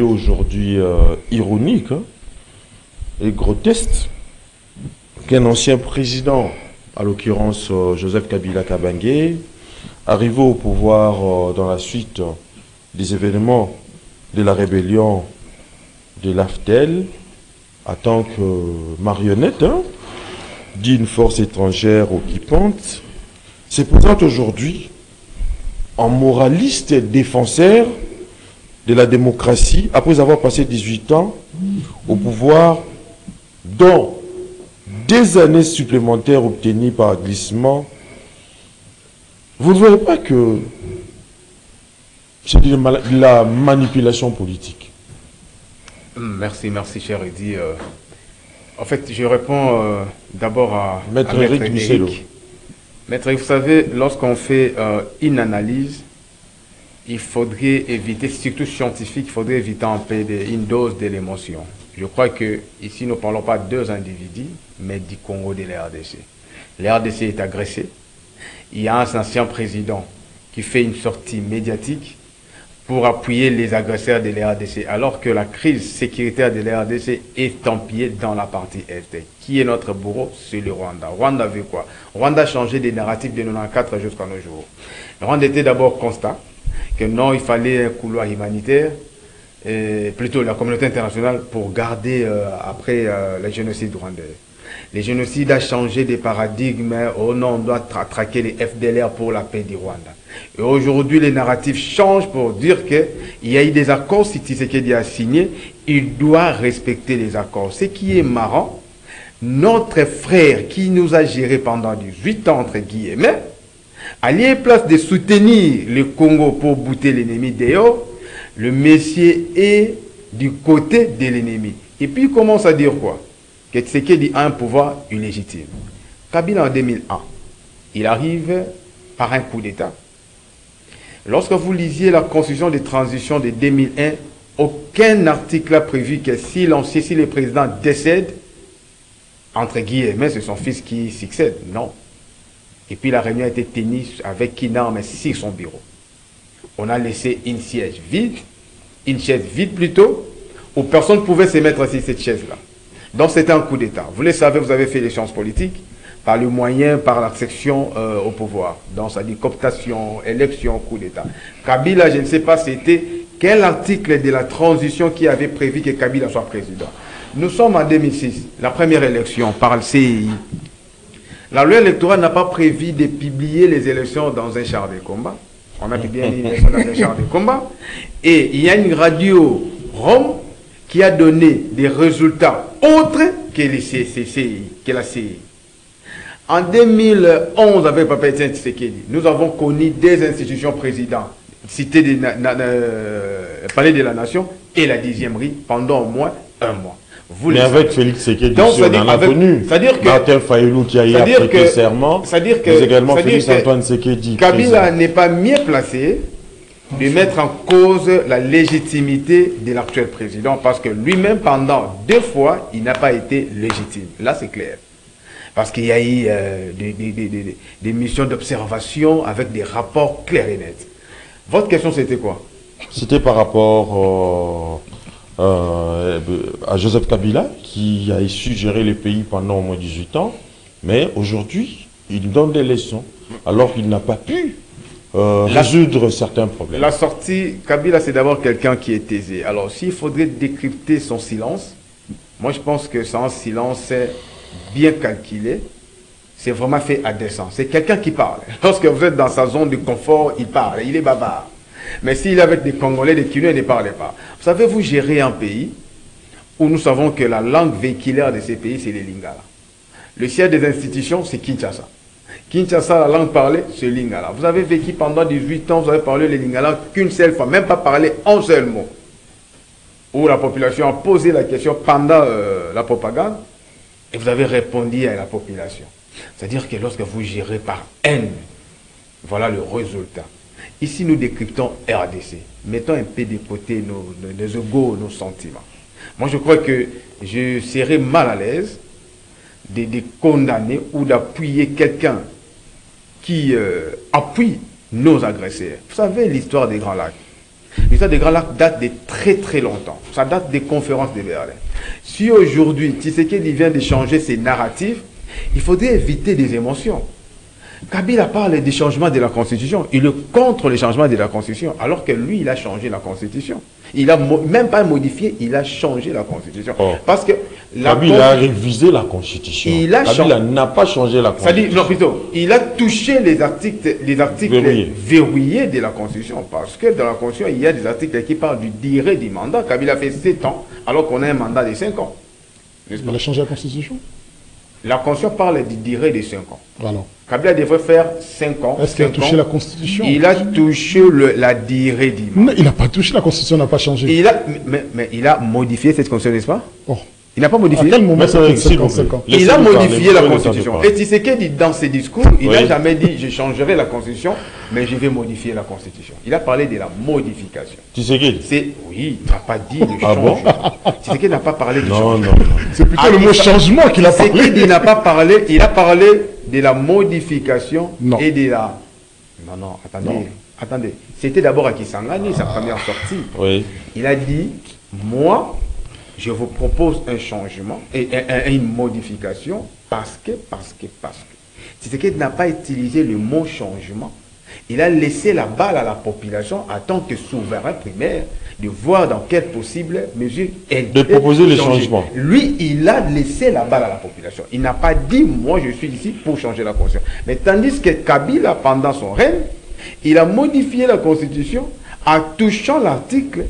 Aujourd'hui ironique et grotesque qu'un ancien président, à l'occurrence Joseph Kabila Kabange, arrivé au pouvoir dans la suite des événements de la rébellion de l'AFDEL, en tant que marionnette d'une force étrangère occupante, se présente aujourd'hui en moraliste défenseur de la démocratie, après avoir passé 18 ans au pouvoir, dont des années supplémentaires obtenues par glissement. Vous ne voyez pas que c'est de la manipulation politique? Merci, cher Eddy. En fait, je réponds d'abord à Maître Eric. Maître Eric, vous savez, lorsqu'on fait une analyse, il faudrait éviter, surtout scientifique, il faudrait éviter un peu une dose de l'émotion. Je crois que ici, nous ne parlons pas de deux individus, mais du Congo de la RDC. La RDC est agressée. Il y a un ancien président qui fait une sortie médiatique pour appuyer les agresseurs de la RDC, alors que la crise sécuritaire de la RDC est empilée dans la partie Est. Qui est notre bourreau? C'est le Rwanda. Rwanda veut quoi? Rwanda a changé des narratifs de 1994 jusqu'à nos jours. Le Rwanda était d'abord constat que non, il fallait un couloir humanitaire, plutôt la communauté internationale, pour garder après le génocide rwandais. Le génocide a changé des paradigmes. Oh non, on doit traquer les FDLR pour la paix du Rwanda. Et aujourd'hui, les narratifs changent pour dire qu'il y a eu des accords, si Tshisekedi a signé, il doit respecter les accords. Ce qui est marrant, notre frère qui nous a géré pendant 18 ans, entre guillemets, à lieu place de soutenir le Congo pour bouter l'ennemi dehors, le messier est du côté de l'ennemi. Et puis il commence à dire quoi? Que Tshisekedi a un pouvoir illégitime. Kabila en 2001, il arrive par un coup d'État. Lorsque vous lisiez la constitution de transition de 2001, aucun article n'a prévu que si le président décède, entre guillemets, c'est son fils qui succède. Non. Et puis la réunion a été tenue avec Kinarme sur son bureau. On a laissé une chaise vide plutôt, où personne ne pouvait se mettre sur cette chaise-là. Donc c'était un coup d'État. Vous le savez, vous avez fait les sciences politiques, par le moyen, par l'accession au pouvoir. Donc ça dit cooptation, élection, coup d'État. Kabila, je ne sais pas c'était quel article de la transition qui avait prévu que Kabila soit président. Nous sommes en 2006, la première élection par le CEI. La loi électorale n'a pas prévu de publier les élections dans un char de combat. On a publié les élections dans un char de combat. Et il y a une radio Rome qui a donné des résultats autres que la CI. En 2011, avec Papa Etienne Tshisekedi, nous avons connu des institutions présidentes, cité des Palais de la Nation et la 10e rue pendant au moins un mois. Mais avec Félix Tshisekedi, on a connu Martin Fayulu qui a eu prêté serment, mais également Félix Antoine Tshisekedi. Kabila n'est pas mieux placé de mettre en cause la légitimité de l'actuel président, parce que lui-même, pendant 2 fois, il n'a pas été légitime. Là, c'est clair. Parce qu'il y a eu des missions d'observation avec des rapports clairs et nets. Votre question, c'était quoi? C'était par rapport à Joseph Kabila, qui a su gérer le pays pendant au moins 18 ans, mais aujourd'hui, il donne des leçons, alors qu'il n'a pas pu résoudre certains problèmes. La sortie, Kabila, c'est d'abord quelqu'un qui est aisé. Alors, s'il faudrait décrypter son silence, moi je pense que c'est un silence bien calculé, c'est vraiment fait à dessein. C'est quelqu'un qui parle. Lorsque vous êtes dans sa zone de confort, il parle, il est bavard. Mais s'il est avec des Congolais, des Kinois, il ne parlait pas. Vous savez, vous gérez un pays où nous savons que la langue véhiculaire de ces pays, c'est les Lingala. Le siège des institutions, c'est Kinshasa. Kinshasa, la langue parlée, c'est Lingala. Vous avez vécu pendant 18 ans, vous avez parlé les Lingala qu'une seule fois, même pas parlé un seul mot. Où la population a posé la question pendant la propagande, et vous avez répondu à la population. C'est-à-dire que lorsque vous gérez par haine, voilà le résultat. Ici, nous décryptons RDC. Mettons un peu de côté nos égos, nos sentiments. Moi, je crois que je serais mal à l'aise de condamner ou d'appuyer quelqu'un qui appuie nos agresseurs. Vous savez l'histoire des Grands Lacs. L'histoire des Grands Lacs date de très très longtemps. Ça date des conférences de Berlin. Si aujourd'hui, Tshisekedi vient de changer ses narratifs, il faudrait éviter des émotions. Kabila parle des changements de la Constitution. Il est contre les changements de la Constitution, alors que lui, il a changé la Constitution. Il n'a même pas modifié, il a changé la Constitution. Oh. Parce que Kabila a révisé la Constitution. Kabila n'a pas changé la Constitution. Non, plutôt, il a touché les articles verrouillés de la Constitution. Parce que dans la Constitution, il y a des articles qui parlent du durée du mandat. Kabila fait 7 ans, alors qu'on a un mandat de 5 ans. Il a changé la Constitution? La Constitution parle du durée de 5 ans. Alors, Kabila devrait faire 5 ans. est-ce qu'il a touché la Constitution? Il a touché la durée du mandat. Non, il n'a pas touché, la Constitution n'a pas changé. Mais il a modifié cette Constitution, n'est-ce pas? Oh. Il n'a pas modifié. À quel moment ça fait 55 ans? Il a modifié la Constitution. Et Tshisekedi, dans ses discours, il n'a jamais dit « je changerai la Constitution, mais je vais modifier la Constitution ». Il a parlé de la modification. Tshisekedi? Oui, il n'a pas dit le changement. Tshisekedi n'a pas parlé du changement. Non. C'est plutôt le mot changement qu'il a parlé. Tshisekedi n'a pas parlé, il a parlé de la modification et de la... Non, attendez. C'était d'abord à Kisangani, sa première sortie. Oui. Il a dit « moi, je vous propose un changement et une modification parce que. Tshisekedi n'a pas utilisé le mot changement. Il a laissé la balle à la population en tant que souverain primaire de voir dans quelle possible mesure elle de proposer les changements. Lui, il a laissé la balle à la population. Il n'a pas dit, moi je suis ici pour changer la Constitution. Mais tandis que Kabila, pendant son règne, il a modifié la Constitution en touchant l'article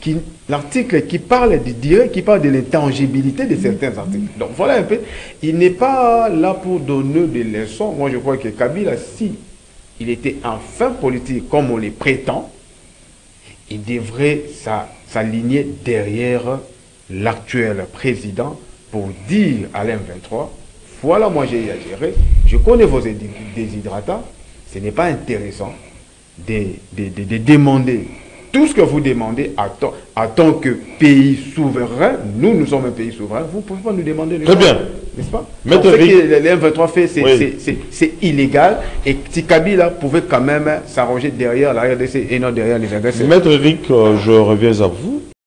qui parle du durée, qui parle de l'intangibilité de certains articles. Donc voilà un peu. Il n'est pas là pour donner des leçons. Moi je crois que Kabila, si il était enfin politique comme on le prétend, il devrait s'aligner derrière l'actuel président pour dire à l'M23, voilà, moi j'ai à gérer, je connais vos déshydratants, ce n'est pas intéressant de demander tout ce que vous demandez en tant que pays souverain. Nous sommes un pays souverain, vous ne pouvez pas nous demander... Très bien. N'est-ce pas? Maître ce Rick, que l'M23 fait, c'est illégal. Et Kabila pouvait quand même s'arranger derrière la RDC et non derrière les agresseurs. Maître Rick, je reviens à vous.